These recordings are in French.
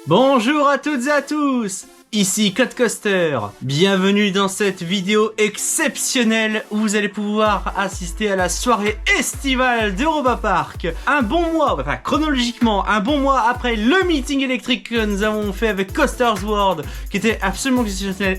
Bonjour à toutes et à tous, ici Codecoaster. Bienvenue dans cette vidéo exceptionnelle où vous allez pouvoir assister à la soirée estivale d'Europa Park. Un bon mois, enfin chronologiquement, un bon mois après le meeting électrique que nous avons fait avec Coaster's World, qui était absolument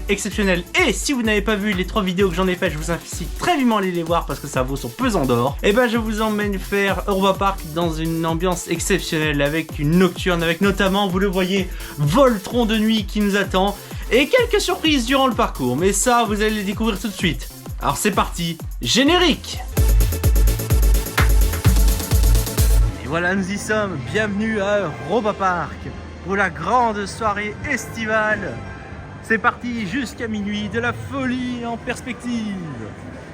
exceptionnel. Et si vous n'avez pas vu les 3 vidéos que j'en ai faites, je vous incite très vivement à aller les voir parce que ça vaut son pesant d'or. Et ben je vous emmène faire Europa Park dans une ambiance exceptionnelle avec une nocturne, avec notamment, vous le voyez, Voltron de nuit qui nous attend et quelques surprises durant le parcours, mais ça vous allez les découvrir tout de suite. Alors c'est parti, générique. Et voilà, nous y sommes, bienvenue à Europa Park pour la grande soirée estivale. C'est parti jusqu'à minuit, de la folie en perspective.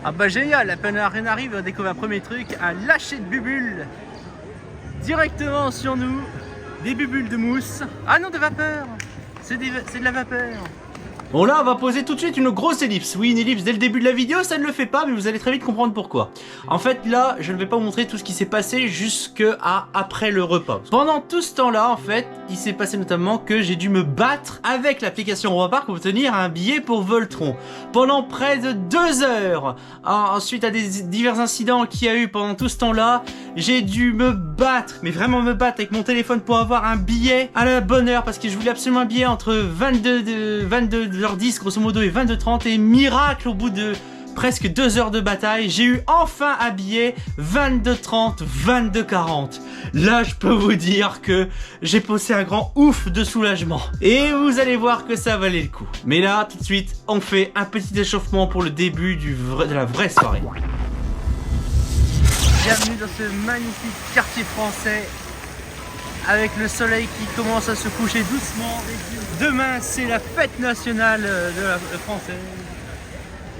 Ah bah génial, la peine rien arrive, on découvre un premier truc, un lâcher de bubules directement sur nous. Des bubules de mousse. Ah non, de vapeur. C'est de la vapeur. Bon là, on va poser tout de suite une grosse ellipse. Oui, une ellipse dès le début de la vidéo, ça ne le fait pas, mais vous allez très vite comprendre pourquoi. En fait, là, je ne vais pas vous montrer tout ce qui s'est passé jusqu'à après le repas. Pendant tout ce temps-là, en fait, il s'est passé notamment que j'ai dû me battre avec l'application Europa Park pour obtenir un billet pour Voltron. Pendant près de 2 heures. Ensuite, à des divers incidents qu'il y a eu pendant tout ce temps-là, j'ai dû me battre, mais vraiment me battre avec mon téléphone pour avoir un billet à la bonne heure, parce que je voulais absolument un billet entre 22h10 grosso modo et 22h30, et miracle, au bout de presque 2 heures de bataille, j'ai eu enfin un billet 22h30, 22h40. Là, je peux vous dire que j'ai poussé un grand ouf de soulagement. Et vous allez voir que ça valait le coup. Mais là, tout de suite, on fait un petit échauffement pour le début de la vraie soirée. Bienvenue dans ce magnifique quartier français avec le soleil qui commence à se coucher doucement. Demain, c'est la fête nationale de la française.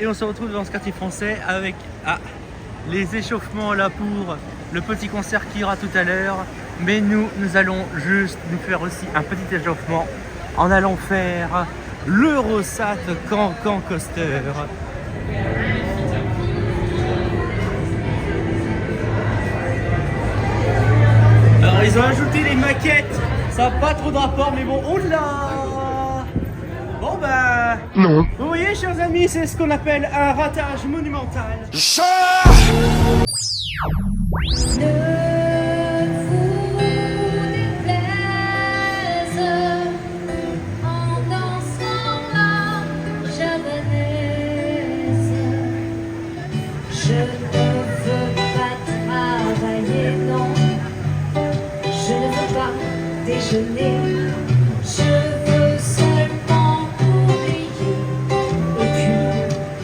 Et on se retrouve dans ce quartier français avec les échauffements là pour le petit concert qui ira tout à l'heure. Mais nous allons juste nous faire aussi un petit échauffement en allant faire l'Eurosat Cancan Coaster. Alors ils ont ajouté les maquettes, ça n'a pas trop de rapport, mais bon, on l'a. Bon bah... Non. Vous voyez, chers amis, c'est ce qu'on appelle un ratage monumental. Déjeuner, je veux seulement oublier, et puis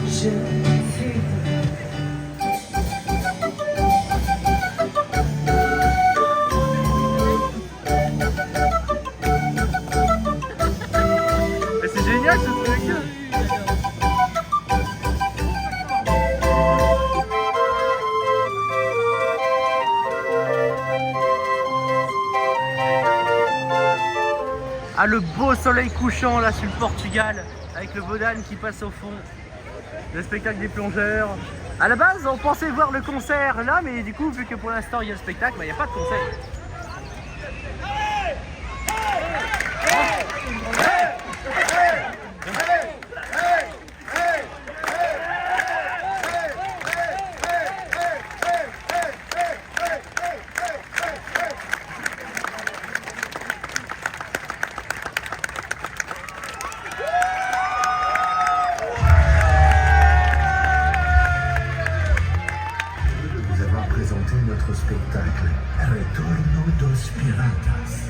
je fuis. Mais c'est génial ce truc. Ah, le beau soleil couchant là sur le Portugal avec le Bodan qui passe au fond, le spectacle des plongeurs. À la base on pensait voir le concert là, mais du coup vu que pour l'instant il y a le spectacle, il n'y a pas de concert. Notre spectacle Retorno dos Piratas.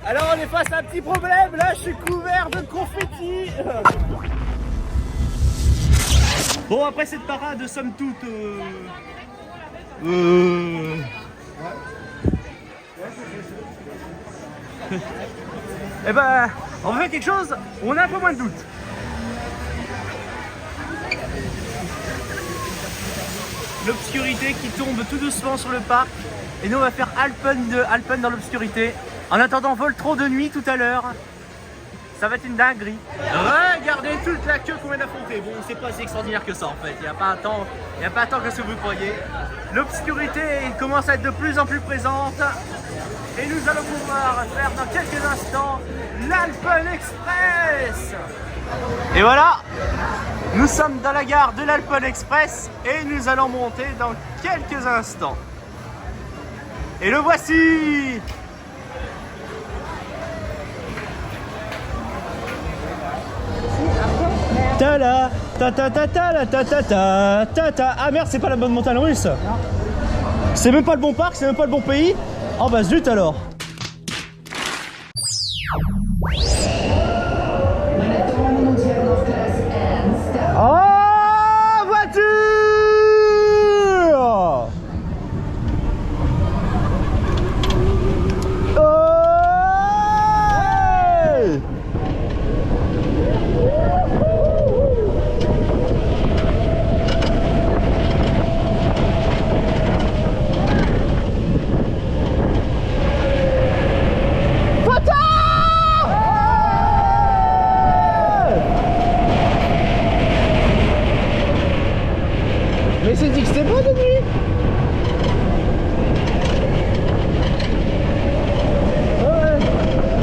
Alors on est face à un petit problème, là je suis couvert de confettis. Bon, après cette parade, somme toute... Eh ben, on va faire quelque chose où on a un peu moins de doute. L'obscurité qui tombe tout doucement sur le parc. Et nous on va faire Alpen dans l'obscurité. En attendant Voltron de nuit tout à l'heure. Ça va être une dinguerie. Regardez toute la queue qu'on vient d'affronter. Bon, c'est pas si extraordinaire que ça en fait. Il n'y a pas un temps que ce que vous croyez. L'obscurité commence à être de plus en plus présente. Et nous allons pouvoir faire dans quelques instants l'Alpen Express. Et voilà, nous sommes dans la gare de l'Alpen Express et nous allons monter dans quelques instants. Et le voici. Ta-la, ta-ta-ta-ta, ta-ta-ta-ta. Ah merde, c'est pas la bonne montagne russe. C'est même pas le bon parc, c'est même pas le bon pays. Oh bah zut alors. Oh, voiture! Mais c'est dit que c'était bon de nuit.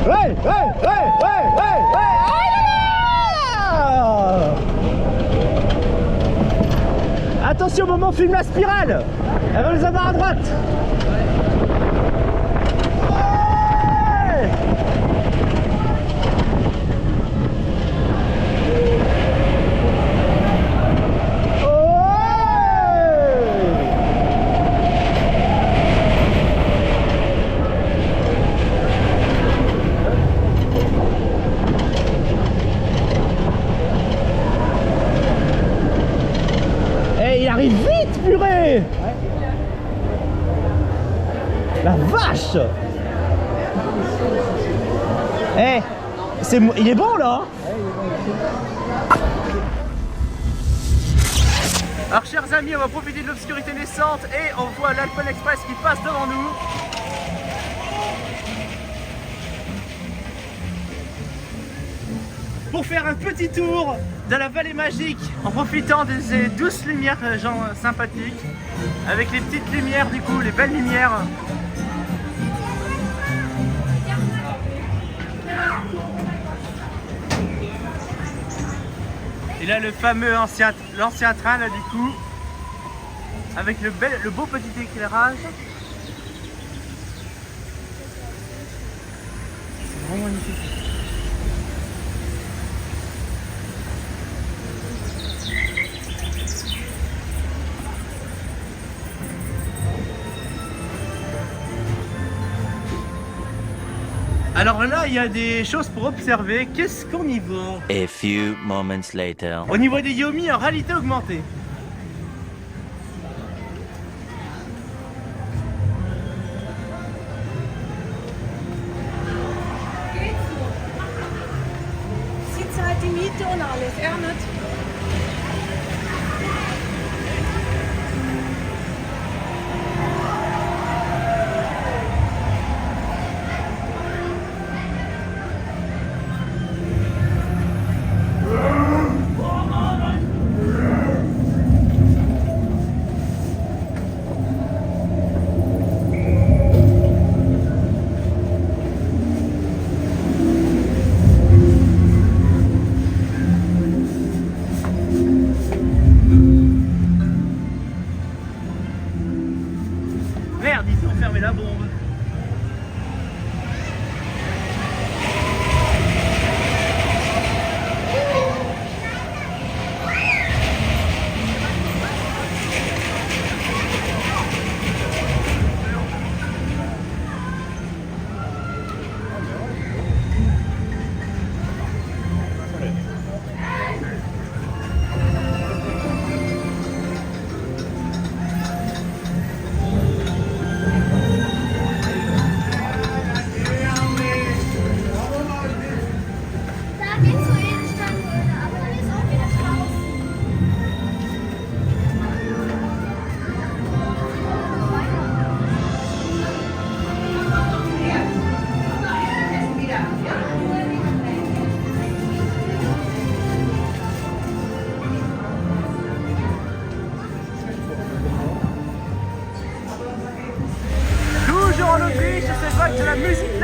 Ouais. Attention, maman filme la spirale. Elle va nous avoir à droite. Ouais. Il arrive vite, purée! La vache! Eh, il est bon là! Alors chers amis, on va profiter de l'obscurité naissante et on voit l'Alpen Express qui passe devant nous. Pour faire un petit tour de la vallée magique en profitant de ces douces lumières gens sympathiques avec les petites lumières du coup, les belles lumières. Et là le fameux l'ancien train là du coup avec le beau petit éclairage. C'est vraiment magnifique. Alors là, il y a des choses pour observer. Qu'est-ce qu'on y voit? A few moments later. Au niveau des Yomi en réalité augmentée. Sie zahlt die Miete und alles, er nicht.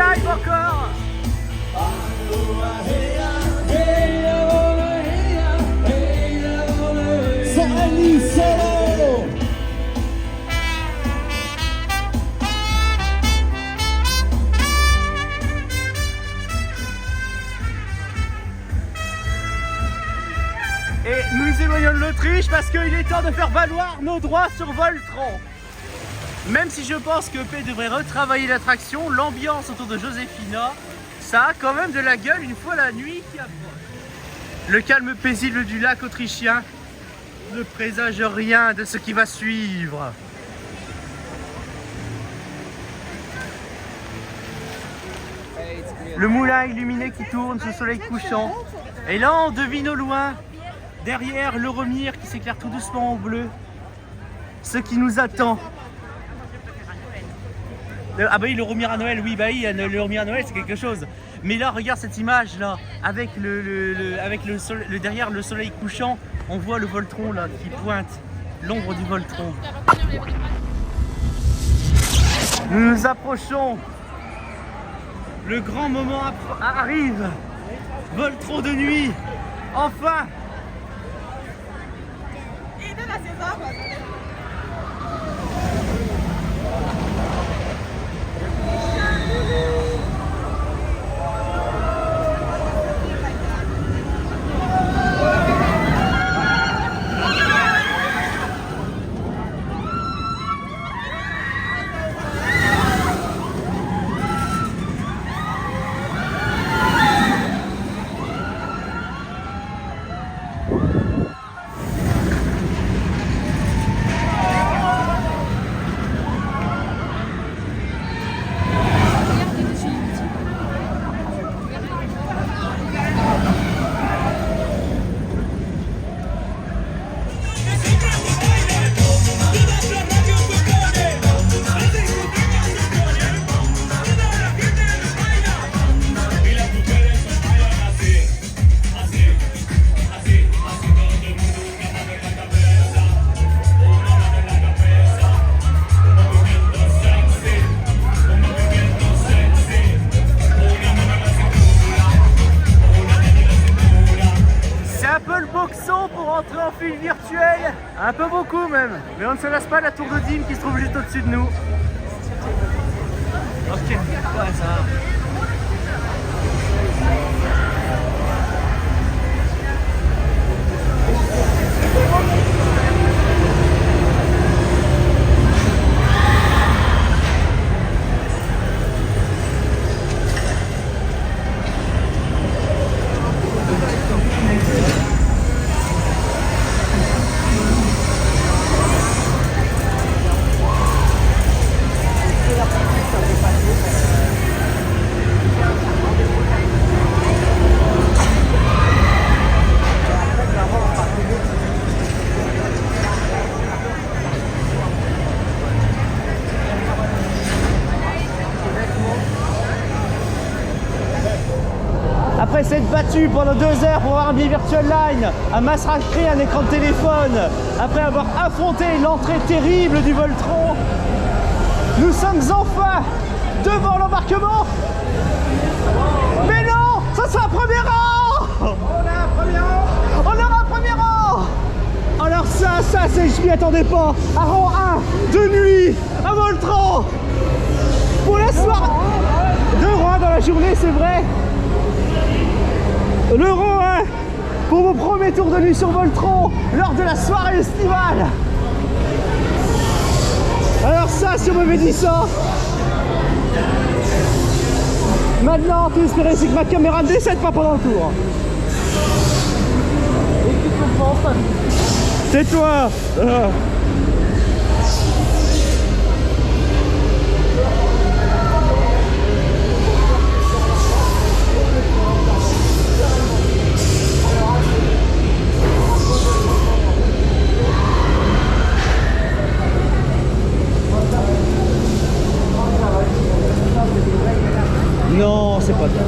live encore. Sandy Solo. Et nous nous éloignons de l'Autriche parce qu'il est temps de faire valoir nos droits sur Voltron. Même si je pense que P devrait retravailler l'attraction, l'ambiance autour de Josefina, ça a quand même de la gueule une fois la nuit qui approche. Le calme paisible du lac autrichien ne présage rien de ce qui va suivre. Le moulin illuminé qui tourne sous le soleil couchant. Et là on devine au loin, derrière l'Euromir qui s'éclaire tout doucement en bleu, ce qui nous attend. Ah bah oui, l'Euromir à Noël, oui, bah oui, l'Euromir à Noël c'est quelque chose. Mais là, regarde cette image là, avec derrière le soleil couchant, on voit le Voltron là qui pointe, l'ombre du Voltron. Nous nous approchons. Le grand moment arrive. Voltron de nuit. Enfin. Pour en fil virtuel, un peu beaucoup même, mais on ne se lasse pas de la tour de Dîmes qui se trouve juste au-dessus de nous. Ok, ouais, ça va. Après s'être battu pendant 2 heures pour avoir un billet Virtual Line, à massacrer un écran de téléphone, après avoir affronté l'entrée terrible du Voltron, nous sommes enfin devant l'embarquement. Mais non, ça sera un premier rang. On a un premier rang. On aura un premier rang. Alors ça c'est, je m'y attendais pas. Un rang 1 de nuit à Voltron. Pour la soirée. 2 rangs dans la journée, c'est vrai. Le rang 1 pour vos premiers tours de nuit sur Voltron lors de la soirée estivale. Alors ça, si on m'avait dit ça. Maintenant, tout espérer, c'est que ma caméra ne décède pas pendant le tour. Tais-toi. Non, c'est pas ça.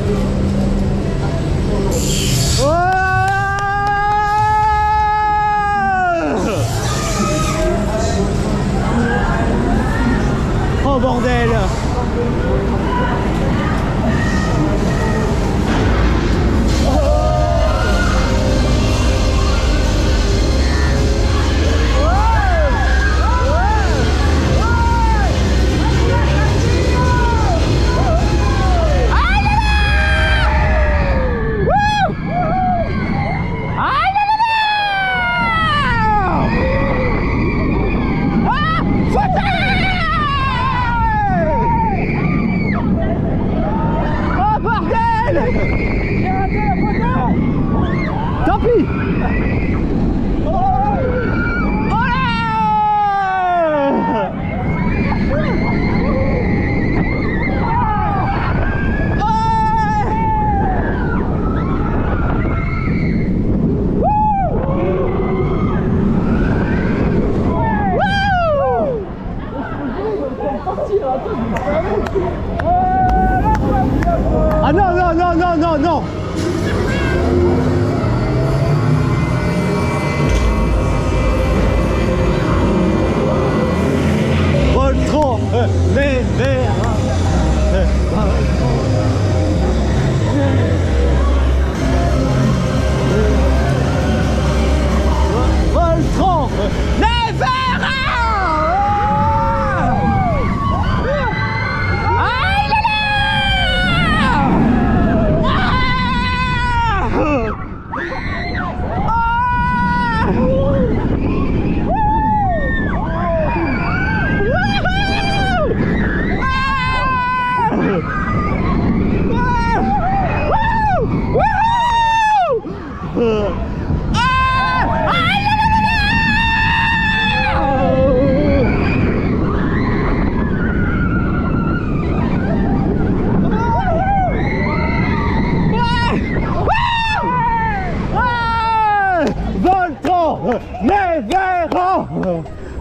Oh bordel!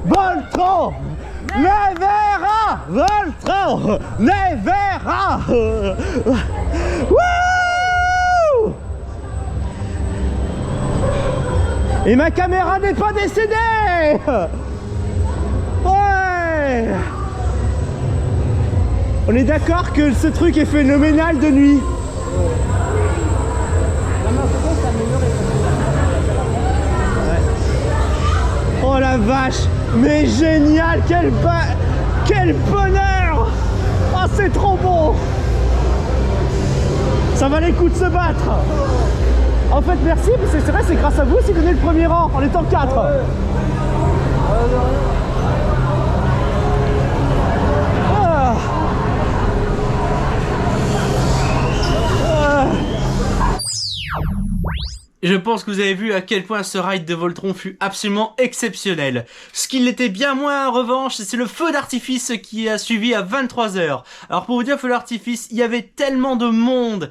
Voltron ne verra. Voltron ne verra. Wouh! Et ma caméra n'est pas décédée. Ouais. On est d'accord que ce truc est phénoménal de nuit. Oh la vache, mais génial, quel bonheur. Oh, c'est trop bon. Ça valait le coup de se battre. En fait, merci, parce que c'est vrai, c'est grâce à vous si vous donnez le premier rang en étant 4. Ah. Ah. Je pense que vous avez vu à quel point ce ride de Voltron fut absolument exceptionnel. Ce qui l'était bien moins en revanche, c'est le feu d'artifice qui a suivi à 23h. Alors pour vous dire, feu d'artifice, il y avait tellement de monde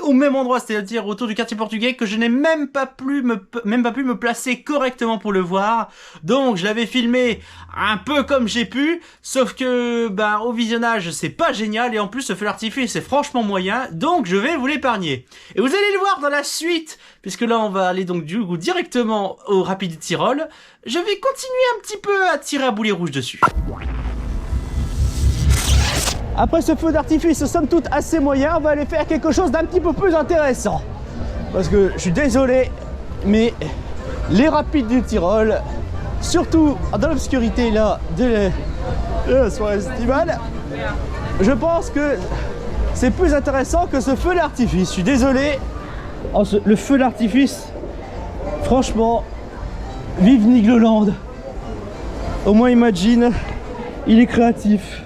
au même endroit, c'est-à-dire autour du quartier portugais, que je n'ai même pas pu me placer correctement pour le voir. Donc je l'avais filmé un peu comme j'ai pu, sauf que au visionnage c'est pas génial, et en plus ce feu d'artifice c'est franchement moyen, donc je vais vous l'épargner. Et vous allez le voir dans la suite, puisque là on va aller donc du coup directement au Rapide Tyrol. Je vais continuer un petit peu à tirer à boulet rouge dessus. Après ce feu d'artifice somme toute assez moyen, on va aller faire quelque chose d'un petit peu plus intéressant. Parce que je suis désolé, mais les Rapides du Tyrol, surtout dans l'obscurité là de la soirée estivale, je pense que c'est plus intéressant que ce feu d'artifice. Je suis désolé. Le feu d'artifice, franchement, vive Nigloland. Au moins Imagine, il est créatif.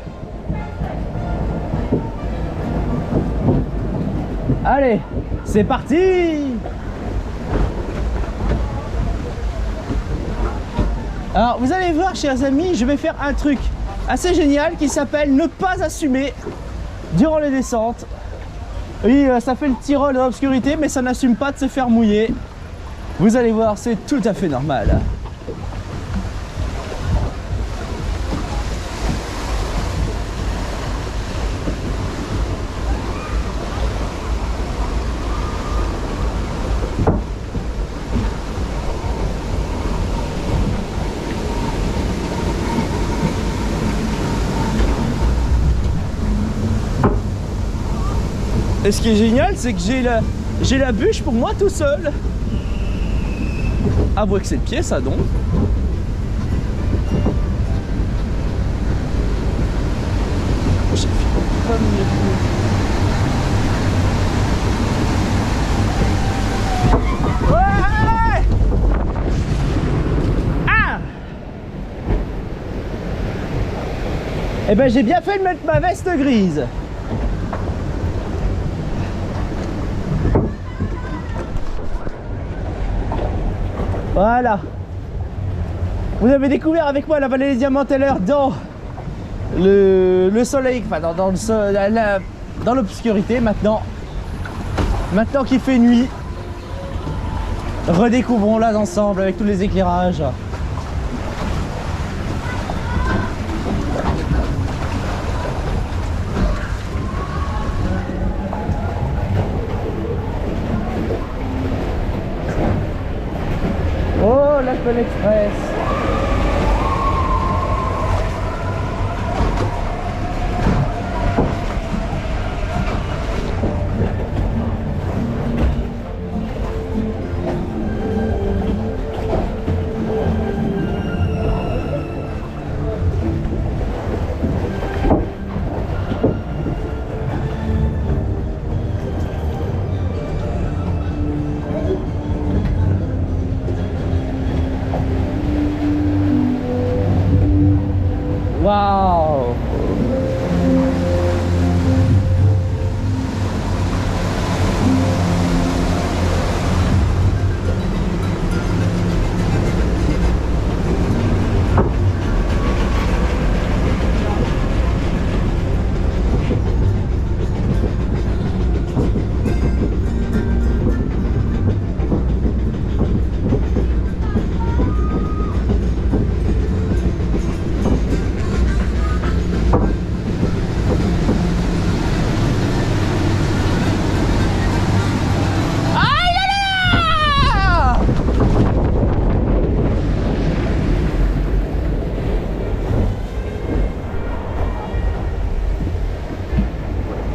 Allez, c'est parti! Alors, vous allez voir, chers amis, je vais faire un truc assez génial qui s'appelle ne pas assumer durant les descentes. Oui, ça fait le Tyrol dans l'obscurité, mais ça n'assume pas de se faire mouiller. Vous allez voir, c'est tout à fait normal. Et ce qui est génial, c'est que j'ai la bûche pour moi tout seul. Avouez que c'est de pied ça donc. Ouais! Ah! Eh ben j'ai bien fait de mettre ma veste grise. Voilà. Vous avez découvert avec moi la vallée des Diamants tout à l'heure dans le soleil, enfin dans l'obscurité. Maintenant qu'il fait nuit, redécouvrons-la ensemble avec tous les éclairages. Oh, l'Apple Express.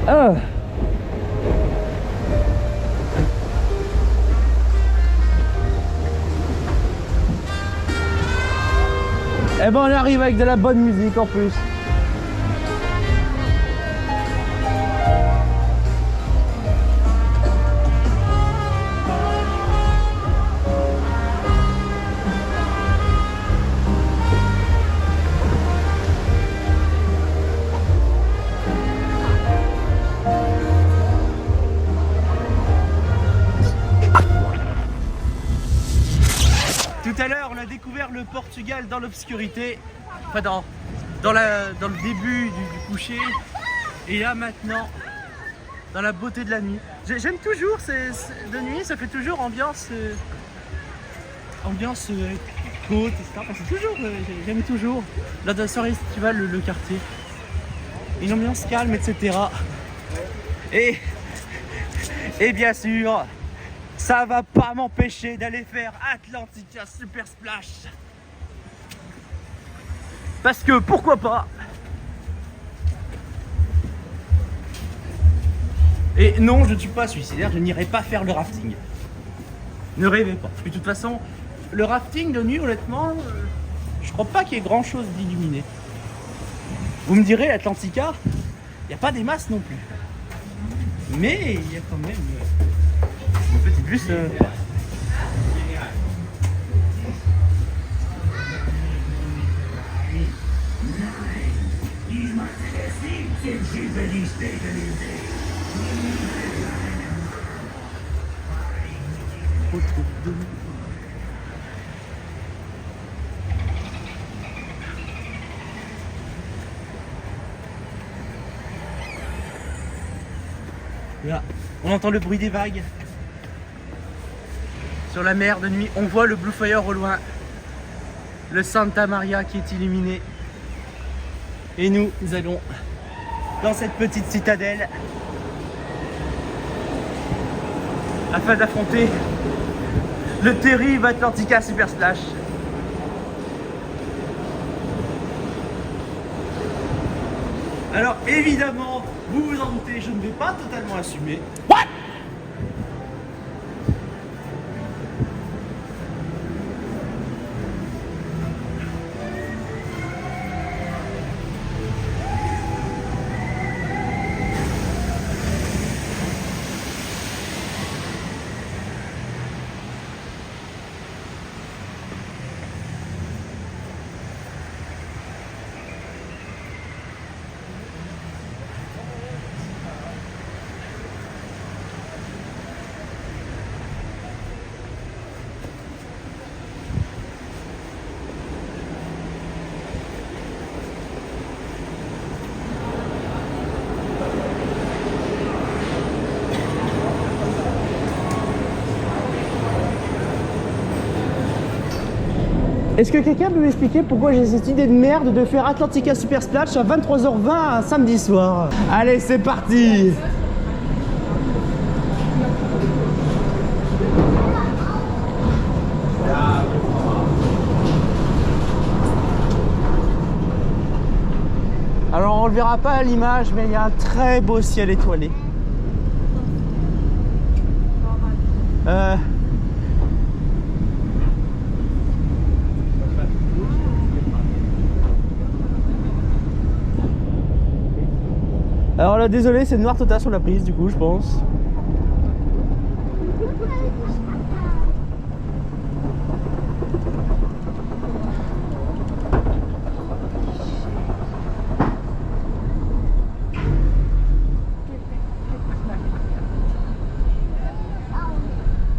Ah. Eh ben on arrive avec de la bonne musique en plus. Tout à l'heure, on a découvert le Portugal dans l'obscurité, enfin dans le début du coucher, et là maintenant, dans la beauté de la nuit. J'aime toujours de nuit, ça fait toujours ambiance côte, etc. Enfin, c'est toujours, j'aime toujours. Lors de la soirée estivale, le quartier, une ambiance calme, etc. Et bien sûr, ça va pas m'empêcher d'aller faire Atlantica Super Splash. Parce que pourquoi pas. Et non, je ne suis pas suicidaire, je n'irai pas faire le rafting. Ne rêvez pas. De toute façon, le rafting de nuit, honnêtement, je crois pas qu'il y ait grand chose d'illuminé. Vous me direz, Atlantica, il n'y a pas des masses non plus. Mais il y a quand même une petite bus. Là, on entend le bruit des vagues. Sur la mer de nuit, on voit le Blue Fire au loin. Le Santa Maria qui est illuminé. Et nous allons dans cette petite citadelle afin d'affronter le terrible Atlantica Super Splash. Alors évidemment, vous vous en doutez, je ne vais pas totalement assumer. What? Est-ce que quelqu'un peut m'expliquer pourquoi j'ai cette idée de merde de faire Atlantica Super Splash à 23h20 un samedi soir? Allez, c'est parti! Alors on ne le verra pas à l'image, mais il y a un très beau ciel étoilé. Alors là, désolé, c'est noir total sur la prise, du coup, je pense.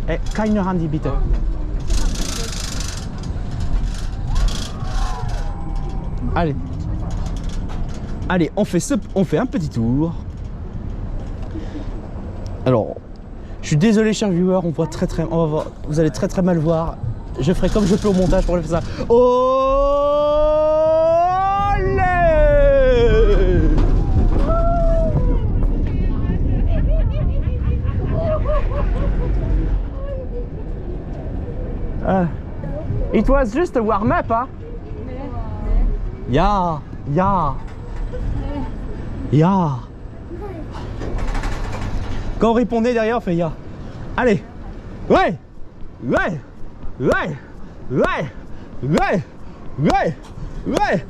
Eh, keine Handy, bitte. Allez. Allez, on fait un petit tour. Alors, je suis désolé, chers viewers, on voit vous allez très mal voir. Je ferai comme je peux au montage pour le faire ça. Olé! It was just a warm-up, huh? Yeah. Quand on répondait derrière, on fait ya. Allez. Ouais. Ouais. Ouais. Ouais. Ouais. Ouais. Ouais.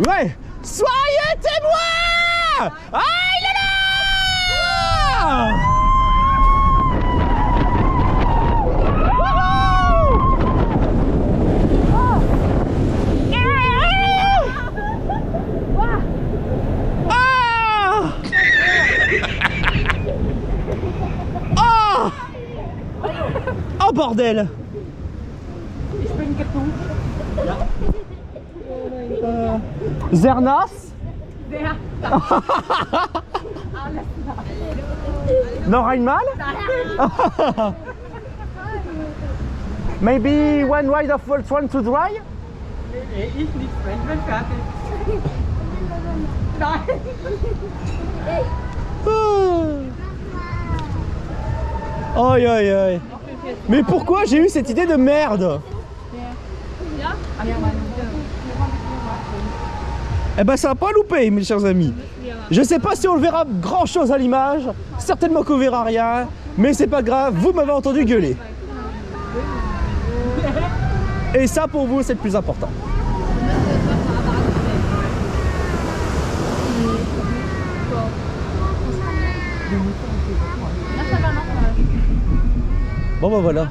Ouais. Soyez témoins. Ah, il est là. Oh bordel! Zernas? Noch einmal? Maybe one ride of Voltron to dry? Ich nicht, ich bin fertig. Nein. Aïe aïe aïe. Mais pourquoi j'ai eu cette idée de merde? Eh ben ça va pas louper mes chers amis. Je sais pas si on le verra grand chose à l'image, certainement qu'on verra rien, mais c'est pas grave, vous m'avez entendu gueuler. Et ça pour vous c'est le plus important. Bon bah voilà.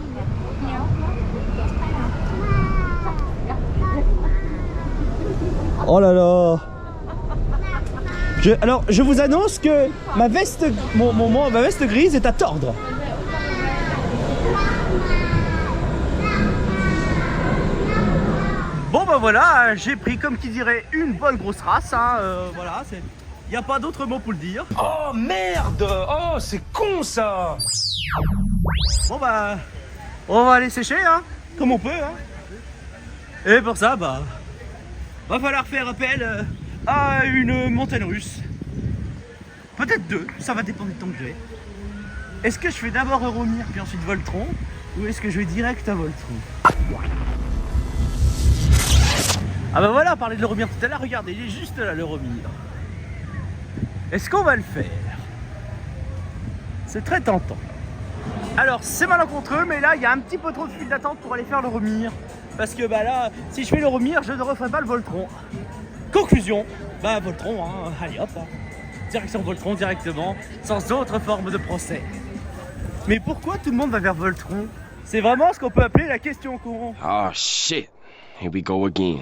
Oh là là. Alors je vous annonce que ma veste, ma veste grise est à tordre. Bon bah voilà, j'ai pris comme qui dirait une bonne grosse race, hein, voilà, il n'y a pas d'autre mot pour le dire. Oh merde! Oh c'est con ça! Bon bah, on va aller sécher, hein, comme on peut, hein. Et pour ça, bah, va falloir faire appel à une montagne russe. Peut-être deux, ça va dépendre de ton gré. Est-ce que je fais d'abord Euromir puis ensuite Voltron, ou est-ce que je vais direct à Voltron? Ah bah voilà, on parlait de l'Euromir tout à l'heure, regardez, il est juste là l'Euromir. Est-ce qu'on va le faire? C'est très tentant. Alors c'est malencontreux, mais là il y a un petit peu trop de file d'attente pour aller faire l'Euromir. Parce que bah là, si je fais l'Euromir, je ne referai pas le Voltron. Conclusion, bah Voltron, hein, allez hop, hein. Direction Voltron directement, sans autre forme de procès. Mais pourquoi tout le monde va vers Voltron? C'est vraiment ce qu'on peut appeler la question con. Oh shit! Here we go again.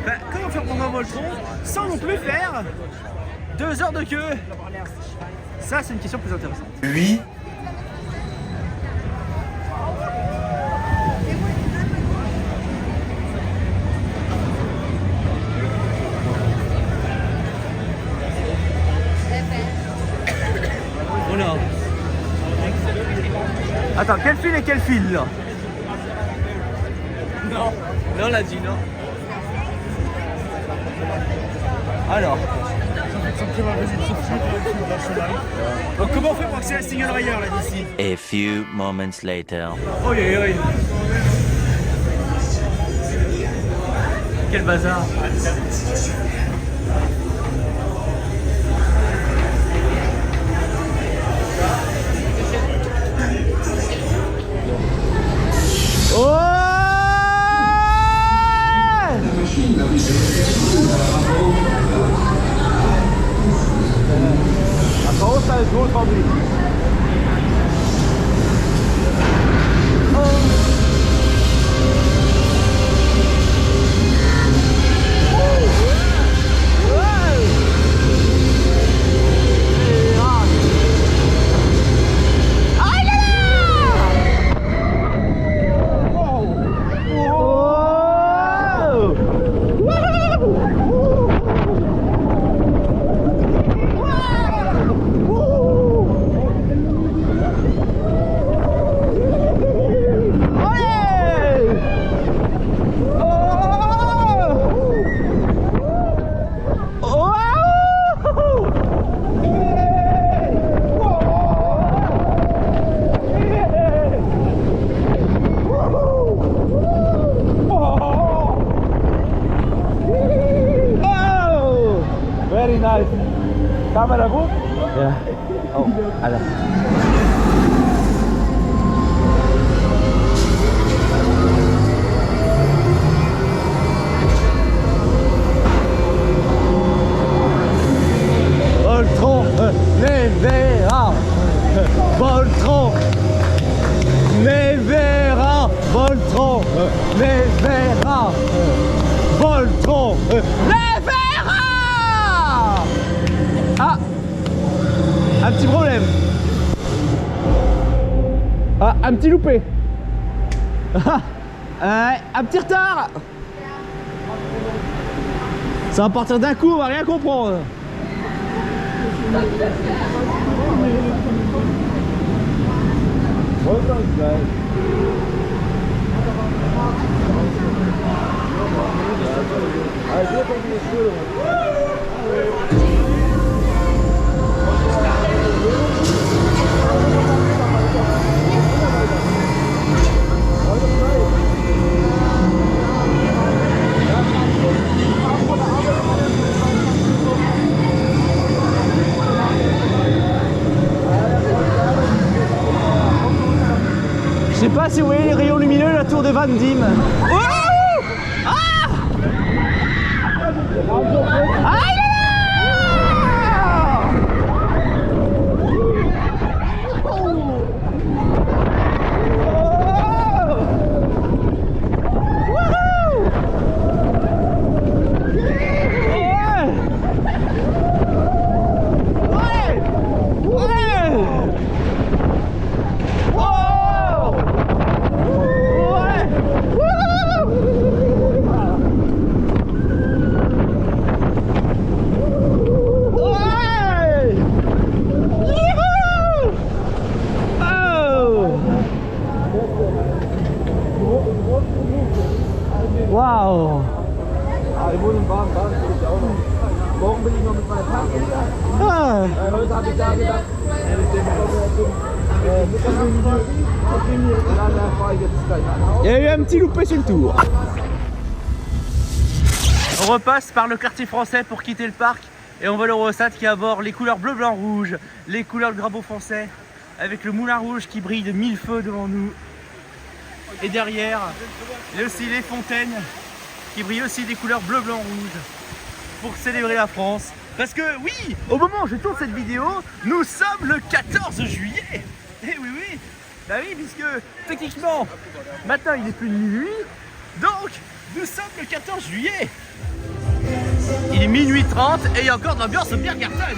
Bah, comment faire prendre un Voltron sans non plus faire 2 heures de queue? Ça c'est une question plus intéressante. Lui? Voilà. Attends, quel fil et quel fil là? Non, non, on l'a dit, non. Alors. Donc comment on fait pour accéder à Single Rayer là d'ici? A few moments later. Oui, oui. Quel bazar. Oh! Ça ist notwendig. Very nice. Camera good? Yeah. Oh, ada. Voltron. Nevera. Voltron. Nevera. Voltron. Nevera. Ah, un petit problème. Ah, un petit loupé. Un petit retard. Ça va partir d'un coup, on va rien comprendre. Je sais pas si vous voyez les rayons lumineux, la tour de Van Diem. Wouhou! Ah! Aïe! Wow! Ich wohne im Baden, Baden will ich auch noch. Morgen bin ich noch mit meiner Tante wieder. Ah. Heute habe ich da gedacht, dann fahre ich jetzt gleich nach Hause. Il y a eu un petit loupé sur le tour. On repasse par le quartier français pour quitter le parc et on va à l'Eurostad qui aborde les couleurs bleu, blanc, rouge, les couleurs de drapeau français avec le moulin rouge qui brille de 1000 feux devant nous. Et derrière, il y a aussi les fontaines qui brillent aussi des couleurs bleu, blanc, rouge pour célébrer la France. Parce que oui, au moment où je tourne cette vidéo, nous sommes le 14 juillet. Eh oui, oui, bah oui, puisque techniquement, maintenant il est plus de minuit, donc nous sommes le 14 juillet. Il est minuit 30 et il y a encore de l'ambiance au Biergarten.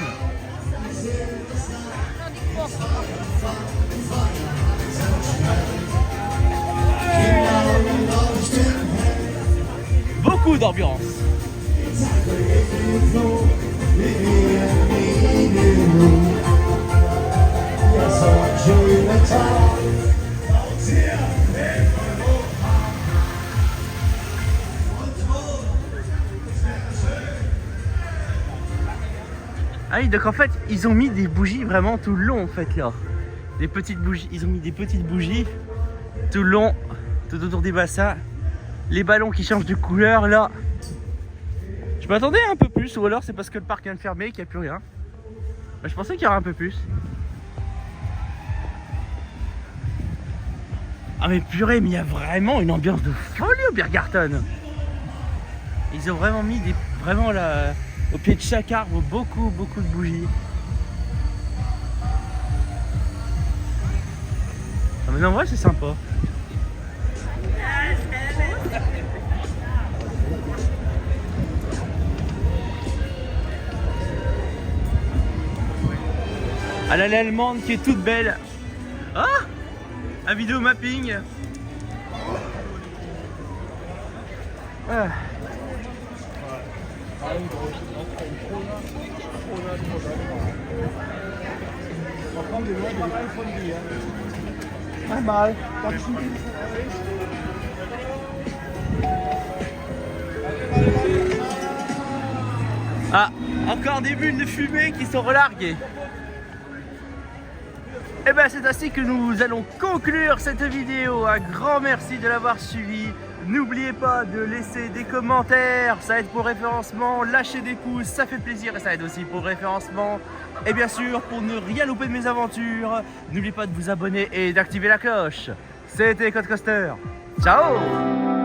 Beaucoup d'ambiance. Ah oui, donc en fait, ils ont mis des bougies vraiment tout le long en fait là. Des petites bougies, ils ont mis des petites bougies tout le long, tout autour des bassins. Les ballons qui changent de couleur là. Je m'attendais un peu plus, ou alors c'est parce que le parc vient de fermer et qu'il n'y a plus rien. Mais je pensais qu'il y aurait un peu plus. Ah mais purée, mais il y a vraiment une ambiance de folie au Biergarten. Ils ont vraiment mis des, vraiment là, au pied de chaque arbre beaucoup de bougies. Ah mais non, en vrai c'est sympa. À l'allée allemande qui est toute belle. Ah, un vidéo mapping. Ah. Pas mal. Ah, encore des bulles de fumée qui sont relarguées. Et bien c'est ainsi que nous allons conclure cette vidéo. Un grand merci de l'avoir suivi. N'oubliez pas de laisser des commentaires, ça aide pour le référencement, lâchez des pouces, ça fait plaisir et ça aide aussi pour le référencement. Et bien sûr, pour ne rien louper de mes aventures, n'oubliez pas de vous abonner et d'activer la cloche. C'était Codecoaster. Ciao!